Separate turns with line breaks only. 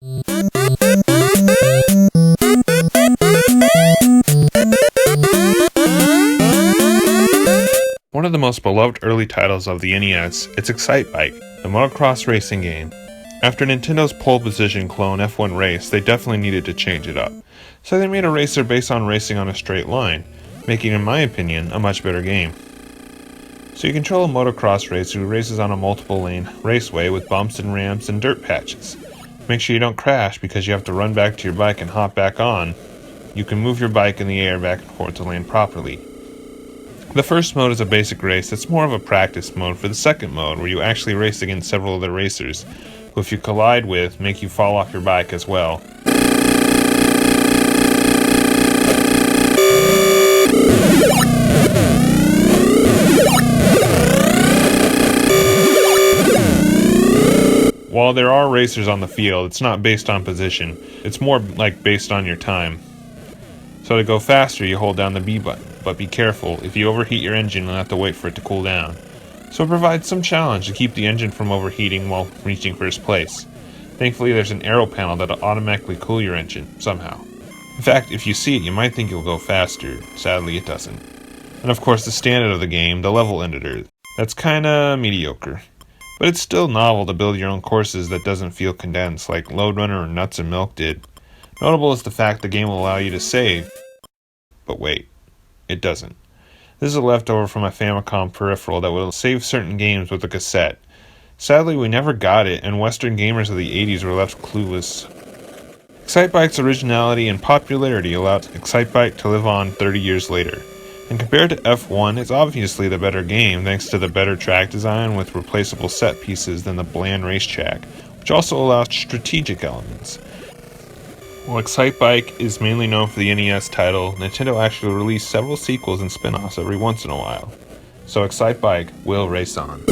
One of the most beloved early titles of the NES, it's Excitebike, the motocross racing game. After Nintendo's pole position clone F1 Race, they definitely needed to change it up. So they made a racer based on racing on a straight line, making, in my opinion, a much better game. So you control a motocross racer who races on a multiple lane raceway with bumps and ramps and dirt patches. Make sure you don't crash because you have to run back to your bike and hop back on. You can move your bike in the air back and forth to land properly. The first mode is a basic race that's more of a practice mode for the second mode, where you actually race against several other racers, who if you collide with, make you fall off your bike as well. While there are racers on the field, it's not based on position, it's more like based on your time. So to go faster, you hold down the B button, but be careful, if you overheat your engine, you'll have to wait for it to cool down. So it provides some challenge to keep the engine from overheating while reaching first place. Thankfully, there's an aero panel that'll automatically cool your engine, somehow. In fact, if you see it, you might think you'll go faster. Sadly, it doesn't. And of course, the standard of the game, the level editor. That's kinda mediocre. But it's still novel to build your own courses that doesn't feel condensed like Load Runner or Nuts and Milk did. Notable is the fact the game will allow you to save. But wait, it doesn't. This is a leftover from a FamiThon peripheral that will save certain games with a cassette. Sadly, we never got it, and Western gamers of the 80s were left clueless. Excitebike's originality and popularity allowed Excitebike to live on 30 years later. And compared to F1, it's obviously the better game thanks to the better track design with replaceable set pieces than the bland racetrack, which also allows strategic elements. While Excitebike is mainly known for the NES title, Nintendo actually released several sequels and spin-offs every once in a while. So Excitebike will race on.